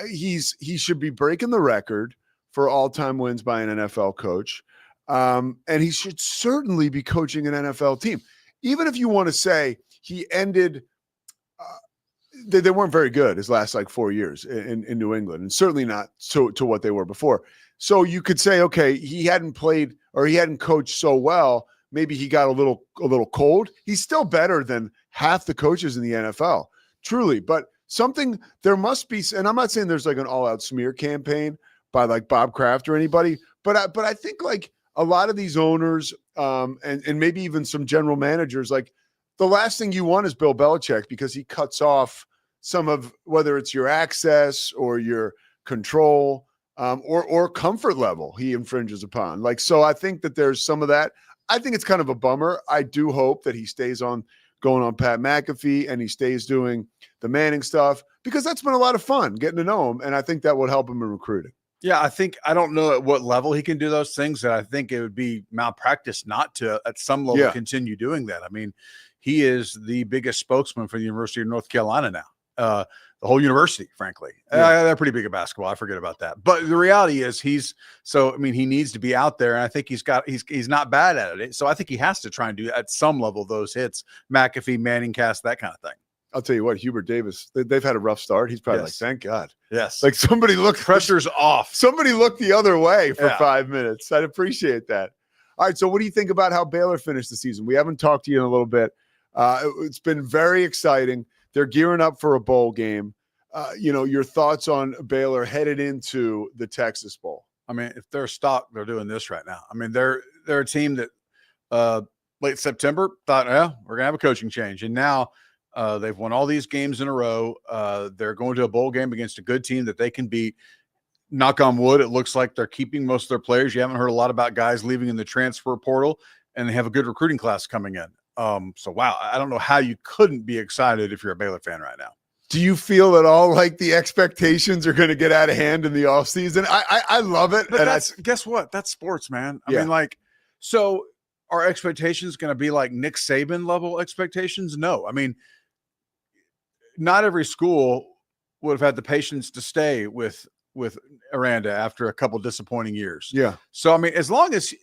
A: He should be breaking the record for all-time wins by an NFL coach. And he should certainly be coaching an NFL team. Even if you want to say he ended they weren't very good his last 4 years in New England, and certainly not to what they were before. So you could say, okay, he hadn't played or he hadn't coached so well. Maybe he got a little cold. He's still better than half the coaches in the NFL, truly. But there must be, and I'm not saying there's an all-out smear campaign by Bob Kraft or anybody, but I think a lot of these owners and maybe even some general managers, the last thing you want is Bill Belichick, because he cuts off some of, whether it's your access or your control or comfort level he infringes upon. So I think that there's some of that. I think it's kind of a bummer. I do hope that he stays on going on Pat McAfee and he stays doing the Manning stuff, because that's been a lot of fun getting to know him. And I think that would help him in recruiting.
M: Yeah, I don't know at what level he can do those things, and I think it would be malpractice not to, at some level, continue doing that. I mean, he is the biggest spokesman for the University of North Carolina now, the whole university, frankly. They're pretty big at basketball. I forget about that. But the reality is he needs to be out there, and I think he's not bad at it. So I think he has to try and do, at some level, those hits, McAfee, Manning cast, that kind of thing.
A: I'll tell you what, Hubert Davis, they've had a rough start. He's probably thank God.
M: Yes.
A: Somebody looked.
M: Pressure's off.
A: Somebody looked the other way for 5 minutes. I'd appreciate that. All right, so what do you think about how Baylor finished the season? We haven't talked to you in a little bit. It's been very exciting. They're gearing up for a bowl game. Your thoughts on Baylor headed into the Texas Bowl?
M: I mean, if they're stock, they're doing this right now. I mean, they're a team that late September thought, we're going to have a coaching change. And now they've won all these games in a row. They're going to a bowl game against a good team that they can beat. Knock on wood, it looks like they're keeping most of their players. You haven't heard a lot about guys leaving in the transfer portal, and they have a good recruiting class coming in. So, wow, I don't know how you couldn't be excited if you're a Baylor fan right now.
A: Do you feel at all like the expectations are going to get out of hand in the offseason? I love it.
M: But guess what? That's sports, man. I mean, so are expectations going to be like Nick Saban level expectations? No. I mean, not every school would have had the patience to stay with Aranda after a couple disappointing years.
A: Yeah.
M: So, I mean, as long as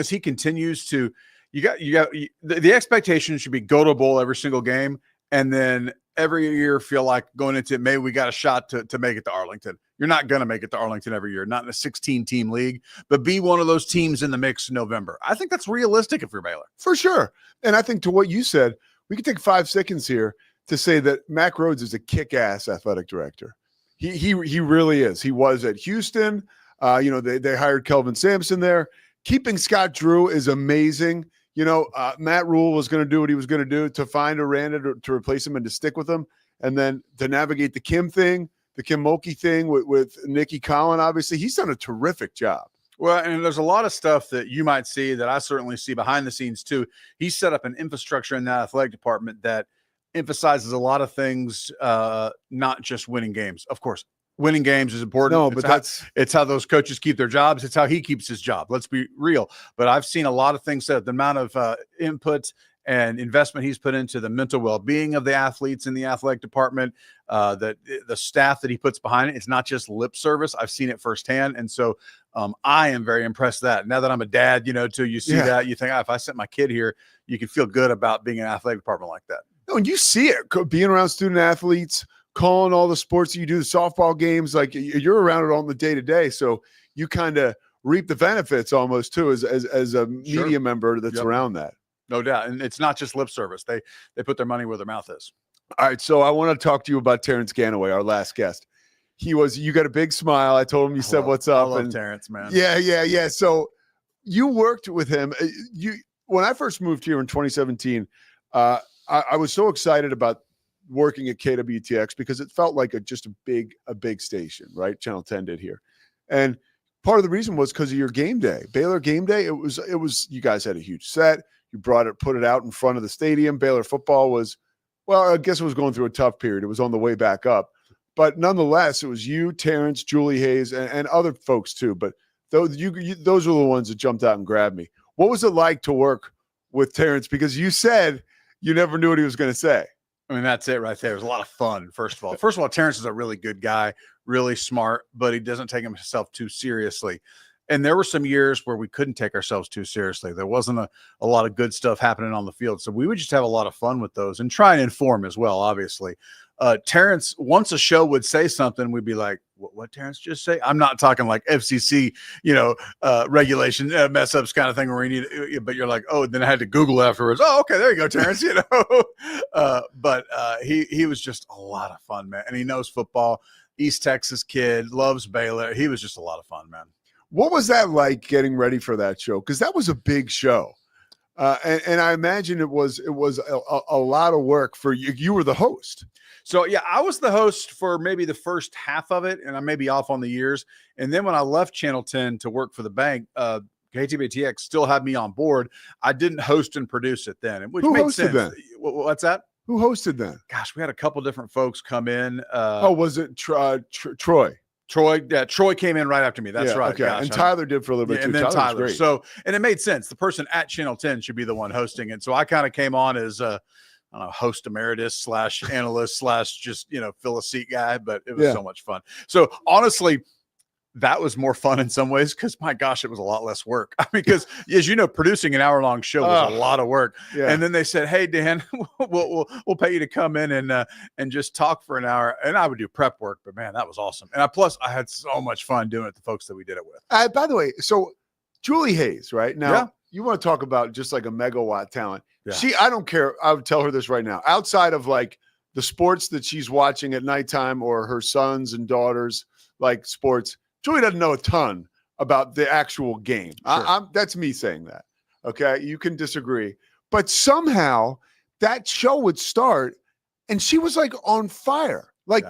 M: he continues to, the expectation should be go to a bowl every single game. And then every year feel like going into it, maybe we got a shot to make it to Arlington. You're not going to make it to Arlington every year, not in a 16-team league, but be one of those teams in the mix in November. I think that's realistic if you're Baylor.
A: For sure. And I think to what you said, we could take 5 seconds here to say that Mack Rhoades is a kick-ass athletic director. He really is. He was at Houston. They hired Kelvin Sampson there. Keeping Scott Drew is amazing. Matt Rule was going to do what he was going to do to find Aranda to replace him and to stick with him, and then to navigate the Kim thing, the Kim Mulkey thing with Nikki Collin. Obviously, he's done a terrific job.
M: Well, and there's a lot of stuff that you might see that I certainly see behind the scenes too. He set up an infrastructure in that athletic department that emphasizes a lot of things, not just winning games. Of course, winning games is important.
A: No, but
M: it's how those coaches keep their jobs. It's how he keeps his job. Let's be real. But I've seen a lot of things said, the amount of input and investment he's put into the mental well-being of the athletes in the athletic department, the staff that he puts behind it. It's not just lip service. I've seen it firsthand. And so I am very impressed with that. Now that I'm a dad, too, you see that, you think, if I sent my kid here, you can feel good about being in an athletic department like that.
A: No, and you see it being around student athletes, calling all the sports that you do, the softball games, like you're around it on the day to day. So you kind of reap the benefits almost too, as a media member that's around that.
M: No doubt. And it's not just lip service. They put their money where their mouth is.
A: All right. So I want to talk to you about Terrence Ganaway, our last guest. You got a big smile. I told him you said, what's up?
M: I love Terrence, man.
A: Yeah. So you worked with him. When I first moved here in 2017, I was so excited about working at KWTX because it felt like just a big station, right? Channel 10 did here. And part of the reason was because of your game day, Baylor game day. It was, you guys had a huge set. You put it out in front of the stadium. Baylor football was, well, I guess it was going through a tough period. It was on the way back up, but nonetheless, it was you, Terrence, Julie Hayes, and other folks too. But those are the ones that jumped out and grabbed me. What was it like to work with Terrence? Because you said you never knew what he was going to say.
M: I mean, that's it right there. It was a lot of fun, first of all. Terrence is a really good guy, really smart, but he doesn't take himself too seriously. And there were some years where we couldn't take ourselves too seriously. There wasn't a lot of good stuff happening on the field. So we would just have a lot of fun with those and try and inform as well, obviously. Terrence, once a show would say something, we'd be like, what Terrence just say? I'm not talking like FCC, regulation mess ups kind of thing where but you're like, oh, then I had to Google afterwards. Oh, okay, there you go, Terrence, but he was just a lot of fun, man. And he knows football, East Texas kid, loves Baylor. He was just a lot of fun, man.
A: What was that like getting ready for that show? Because that was a big show. And I imagine it was a lot of work for you. You were the host.
M: So, yeah, I was the host for maybe the first half of it, and I may be off on the years. And then when I left Channel 10 to work for the bank, KTBTX still had me on board. I didn't host and produce it then, which
A: Who
M: made
A: hosted
M: sense.
A: then?
M: What's that?
A: Who hosted then?
M: Gosh, we had a couple different folks come in.
A: Was it Troy?
M: Troy came in right after me. That's right.
A: Okay.
M: Gosh,
A: and Tyler did for a little bit too.
M: And then Tyler.
A: Great.
M: So, and it made sense. The person at Channel 10 should be the one hosting it. So I kind of came on as host emeritus / analyst / just, fill a seat guy, but it was so much fun. So honestly, that was more fun in some ways because my gosh, it was a lot less work. I mean, because as you know, producing an hour-long show was a lot of work. Yeah. And then they said, "Hey, Dan, we'll pay you to come in and just talk for an hour." And I would do prep work, but man, that was awesome. And I had so much fun doing it with the folks that we did it with.
A: By the way, so Julie Hayes, right now, you want to talk about just like a megawatt talent. Yeah. I don't care. I would tell her this right now. Outside of like the sports that she's watching at nighttime or her sons and daughters like sports, Julie doesn't know a ton about the actual game. Sure. That's me saying that. Okay. You can disagree, but somehow that show would start and she was like on fire. Like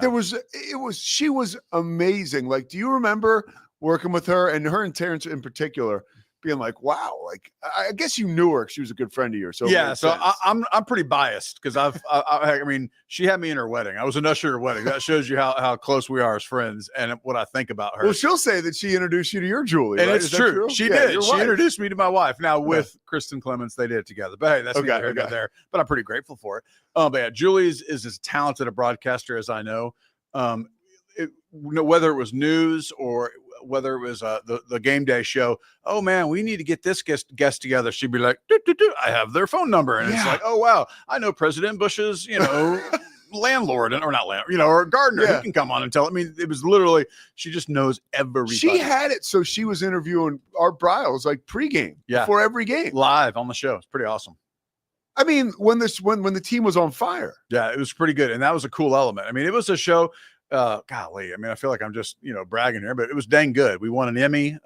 A: she was amazing. Like, do you remember working with her and Terrence in particular being like, wow, like, I guess you knew her. She was a good friend of yours. So
M: yeah. So I'm pretty biased because I mean, she had me in her wedding. I was an usher at her wedding. That shows you how close we are as friends and what I think about her.
A: Well, she'll say that she introduced you to your Julie.
M: And
A: right?
M: it's true. She did. She introduced me to my wife. Now with Kristen Clements, they did it together. But hey, that's neither here nor there. But I'm pretty grateful for it. But yeah, Julie is as talented a broadcaster as I know. Whether it was news or whether it was the game day show, oh man, we need to get this guest together. She'd be like, I have their phone number. And it's like, oh wow, I know President Bush's, landlord or not landlord, or gardener. He can come on and tell. I mean, it was literally, she just knows everybody.
A: She had it. So she was interviewing Art Briles like pregame before every game.
M: Live on the show. It's pretty awesome.
A: I mean, when the team was on fire.
M: Yeah, it was pretty good. And that was a cool element. I mean, it was a show. Golly, I mean, I feel like I'm just, bragging here, but it was dang good. We won an Emmy.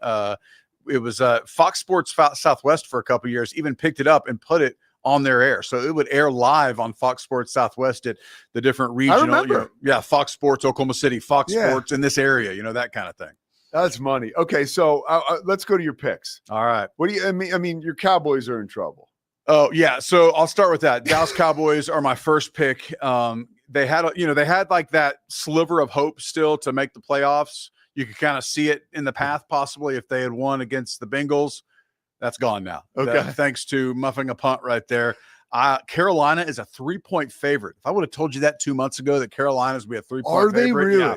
M: It was Fox Sports Southwest for a couple of years, even picked it up and put it on their air. So it would air live on Fox Sports Southwest at the different regional, Fox Sports Oklahoma City, Fox Sports in this area, that kind of thing.
A: That's money. Okay, so let's go to your picks.
M: All right.
A: What do you? I mean, your Cowboys are in trouble.
M: Oh yeah, so I'll start with that. Dallas Cowboys are my first pick. they had like that sliver of hope still to make the playoffs. You could kind of see it in the path possibly if they had won against the Bengals. That's gone now.
A: Okay.
M: Thanks to muffing a punt right there. Carolina is a 3-point favorite. If I would have told you that 2 months ago that Carolina's be a 3-point favorite.
A: Are they really?
M: Yeah.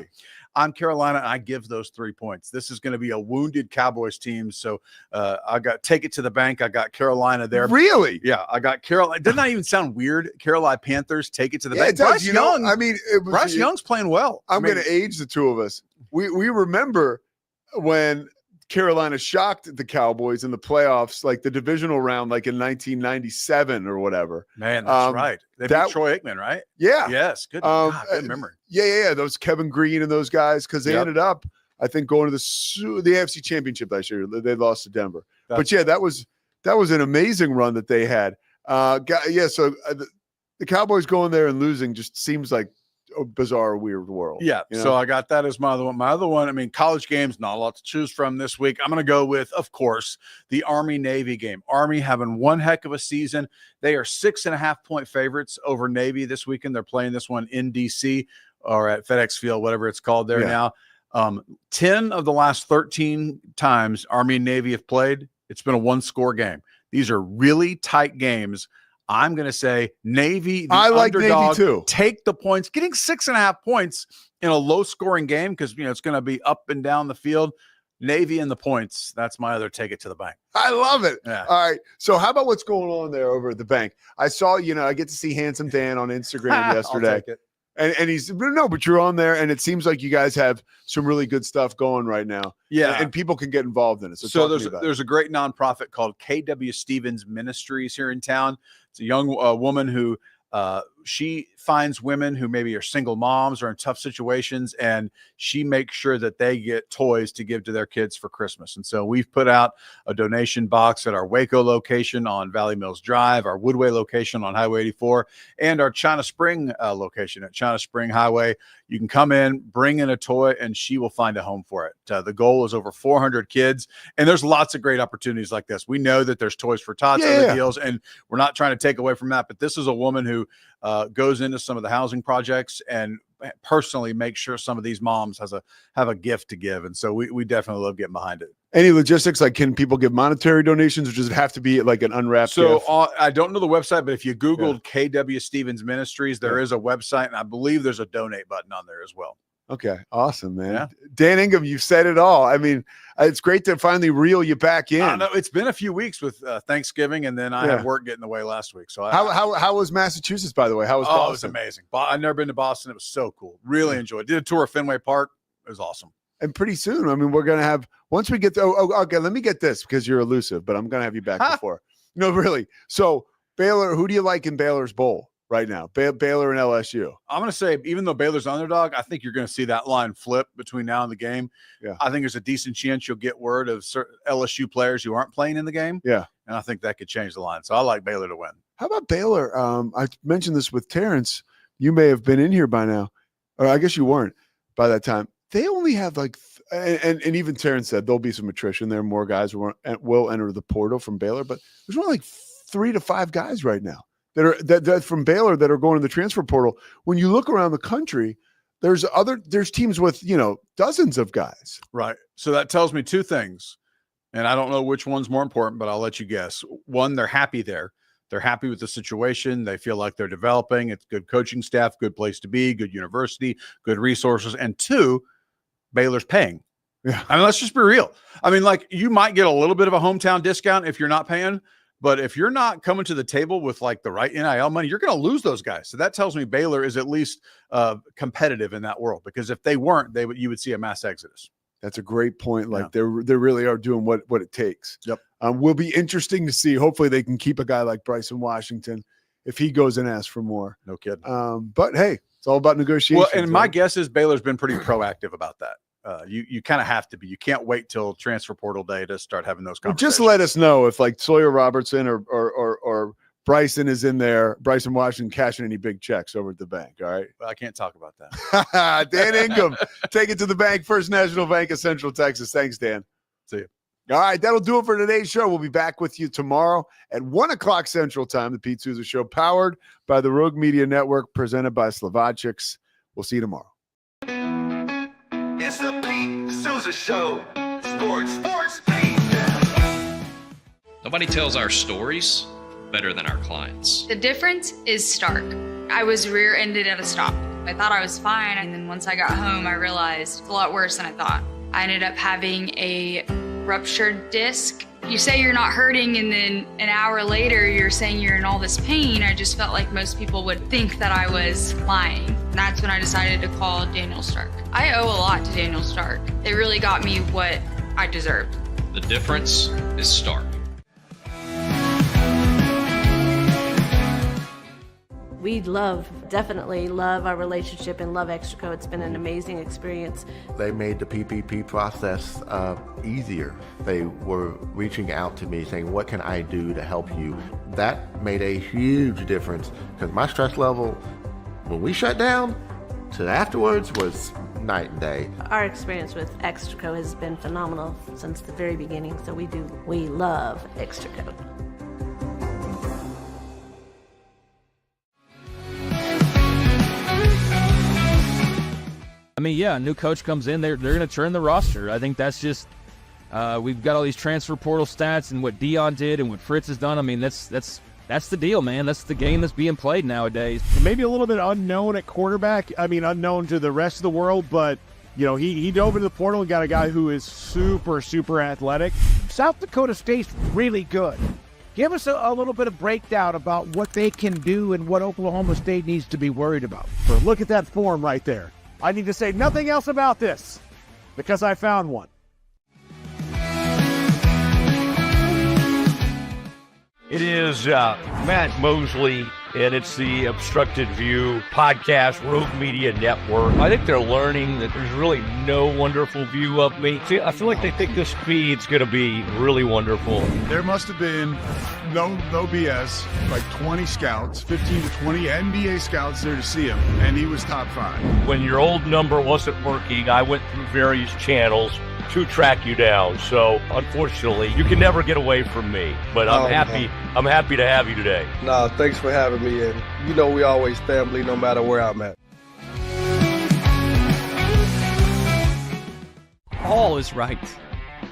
M: I'm Carolina, and I give those 3 points. This is going to be a wounded Cowboys team, so I got take it to the bank. I got Carolina there.
A: Really?
M: Yeah, I got Carolina. Doesn't that even sound weird? Carolina Panthers take it to the bank.
A: It does.
M: Bryce Young.
A: I mean,
M: Bryce Young's playing well.
A: I'm going to age the two of us. We remember when Carolina shocked the Cowboys in the playoffs, like the divisional round, like in 1997 or whatever.
M: Man, that's right. They beat Troy Aikman, right?
A: Yeah.
M: Yes. Good. Good memory.
A: Yeah. Those Kevin Green and those guys, because they ended up, I think, going to the AFC Championship last year. They lost to Denver. But yeah, that was an amazing run that they had. So the Cowboys going there and losing just seems like a bizarre, weird world.
M: Yeah.
A: You know?
M: So I got that as my other one. My other one, I mean, college games, not a lot to choose from this week. I'm going to go with, of course, the Army-Navy game. Army having one heck of a season. They are 6.5-point favorites over Navy this weekend. They're playing this one in D.C. or at FedEx Field, whatever it's called there now. 10 of the last 13 times Army and Navy have played, it's been a one-score game. These are really tight games. I'm going to say Navy, the underdog,
A: Navy too.
M: Take the points. Getting 6.5 points in a low-scoring game because, it's going to be up and down the field. Navy and the points. That's my other take it to the bank.
A: I love it.
M: Yeah.
A: All right. So how about what's going on there over at the bank? I saw, I get to see Handsome Dan on Instagram yesterday.
M: I'll take it.
A: And he's but you're on there, and it seems like you guys have some really good stuff going right now.
M: Yeah,
A: and people can get involved in it.
M: So there's a great nonprofit called KW Stevens Ministries here in town. It's a young woman who she finds women who maybe are single moms or in tough situations, and she makes sure that they get toys to give to their kids for Christmas. And so we've put out a donation box at our Waco location on Valley Mills Drive, our Woodway location on Highway 84, and our China Spring location at China Spring Highway. You can come in, bring in a toy, and she will find a home for it. The goal is over 400 kids, and there's lots of great opportunities like this. We know that there's Toys for Tots, other deals, and we're not trying to take away from that, but this is a woman who goes into some of the housing projects and personally make sure some of these moms have a gift to give. And so we definitely love getting behind it.
A: Any logistics, like can people give monetary donations, or does it have to be like an unwrapped gift?
M: I don't know the website, but if you Googled KW Stevens Ministries, there is a website, and I believe there's a donate button on there as well.
A: Okay. Awesome, man.
M: Yeah.
A: Dan Ingham, you've said it all. I mean, it's great to finally reel you back in.
M: I know it's been a few weeks with Thanksgiving, and then I had work getting away last week. So
A: how was Massachusetts, by the way? How was Boston?
M: It was amazing. I've never been to Boston. It was so cool. Really enjoyed it. Did a tour of Fenway Park. It was awesome.
A: And pretty soon, I mean, we're going to have, once we get to, okay, let me get this because you're elusive, but I'm going to have you back before. No, really. So Baylor, who do you like in Baylor's bowl right now? Baylor and LSU.
M: I'm going to say, even though Baylor's underdog, I think you're going to see that line flip between now and the game. Yeah. I think there's a decent chance you'll get word of certain LSU players who aren't playing in the game.
A: Yeah.
M: And I think that could change the line. So I like Baylor to win.
A: How about Baylor? I mentioned this with Terrence. You may have been in here by now, or I guess you weren't by that time. They only have like, and even Terrence said there'll be some attrition there. More guys will enter the portal from Baylor, but there's only like 3 to 5 guys right now that from Baylor that are going to the transfer portal. When you look around the country, there's teams with, dozens of guys.
M: Right. So that tells me 2 things, and I don't know which one's more important, but I'll let you guess. One, they're happy there. They're happy with the situation. They feel like they're developing. It's good coaching staff, good place to be, good university, good resources. And 2, Baylor's paying.
A: Yeah.
M: I mean, let's just be real. I mean, like, you might get a little bit of a hometown discount if you're not paying, but if you're not coming to the table with like the right NIL money, you're going to lose those guys. So that tells me Baylor is at least competitive in that world, because if they weren't, you would see a mass exodus.
A: That's a great point. Like they really are doing what it takes.
M: Yep.
A: Will be interesting to see. Hopefully they can keep a guy like Bryson Washington if he goes and asks for more.
M: No kidding.
A: But hey, it's all about negotiations.
M: Well, and my guess is Baylor's been pretty proactive about that. You kind of have to be. You can't wait till transfer portal day to start having those conversations.
A: Just let us know if like Sawyer Robertson or Bryson is in there, Bryson Washington cashing any big checks over at the bank. All right.
M: Well, I can't talk about that.
A: Dan Ingham, take it to the bank. First National Bank of Central Texas. Thanks, Dan.
M: See you.
A: All right, that'll do it for today's show. We'll be back with you tomorrow at 1 o'clock Central Time. The Pete Sousa Show, powered by the Rogue Media Network, presented by Slovaceks. We'll see you tomorrow.
B: It's the Pete Sousa Show. Sports, Pete.
C: Nobody tells our stories better than our clients.
D: The difference is stark. I was rear-ended at a stop. I thought I was fine, and then once I got home, I realized it's a lot worse than I thought. I ended up having a ruptured disc. You say you're not hurting, and then an hour later, you're saying you're in all this pain. I just felt like most people would think that I was lying. And that's when I decided to call Daniel Stark. I owe a lot to Daniel Stark. They really got me what I deserved.
C: The difference is stark.
E: We definitely love our relationship and love Extraco. It's been an amazing experience.
F: They made the PPP process easier. They were reaching out to me saying, what can I do to help you? That made a huge difference because my stress level, when we shut down, to afterwards was night and day.
E: Our experience with Extraco has been phenomenal since the very beginning, so we love Extraco.
N: I mean, yeah, a new coach comes in, they're going to turn the roster. I think that's just we've got all these transfer portal stats and what Dion did and what Fritz has done. I mean, that's the deal, man. That's the game that's being played nowadays.
O: Maybe a little bit unknown at quarterback. I mean, unknown to the rest of the world, but you know, he dove into the portal and got a guy who is super, super athletic.
P: South Dakota State's really good. Give us a little bit of breakdown about what they can do and what Oklahoma State needs to be worried about.
O: But look at that form right there. I need to say nothing else about this because I found one.
Q: It is Matt Mosley, and it's the Obstructed View podcast, Rogue Media Network. I think they're learning that there's really no wonderful view of me. See, I feel like they think this feed's going to be really wonderful.
M: There must have been no BS, like 20 scouts, 15 to 20 NBA scouts there to see him, and he was top 5.
Q: When your old number wasn't working, I went through various channels to track you down. So unfortunately, you can never get away from me. But I'm happy to have you today.
R: No, thanks for having me. And you know we always family no matter where I'm at.
G: All is right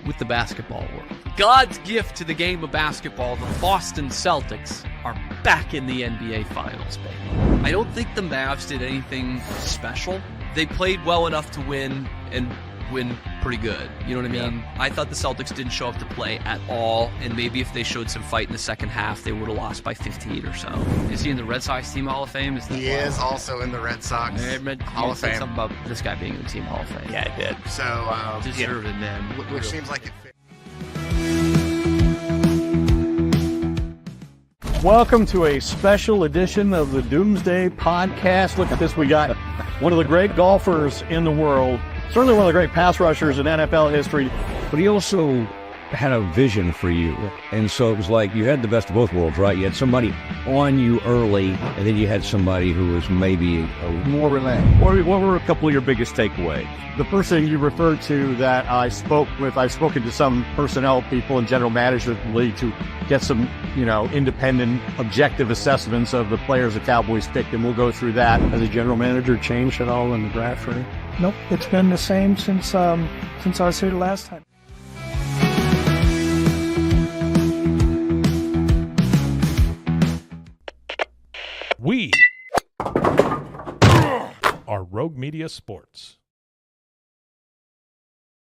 G: with the basketball world. God's gift to the game of basketball, the Boston Celtics are back in the NBA Finals, baby. I don't think the Mavs did anything special. They played well enough to win and win pretty good. You know what I mean? Yeah. I thought the Celtics didn't show up to play at all, and maybe if they showed some fight in the second half, they would have lost by 15 or so. Is he in the Red Sox Team Hall of Fame?
H: He is also in the Red Sox Hall of Fame.
G: Something about this guy being in the Team Hall of Fame.
Q: Yeah, I did.
H: So,
G: deserved it, man.
H: Which seems like it fits.
O: Welcome to a special edition of the Doomsday Podcast. Look at this. We got one of the great golfers in the world, certainly one of the great pass rushers in NFL history.
S: But he also had a vision for you. And so it was like you had the best of both worlds, right? You had somebody on you early, and then you had somebody who was maybe
O: more relaxed.
S: What were a couple of your biggest takeaways?
O: The person you referred to that I spoke with, I've spoken to some personnel people and general management of the league to get some, independent, objective assessments of the players the Cowboys picked, and we'll go through that. Has the general manager changed at all in the draft for you?
P: Nope, it's been the same since I was here the last time.
T: We are Rogue Media Sports.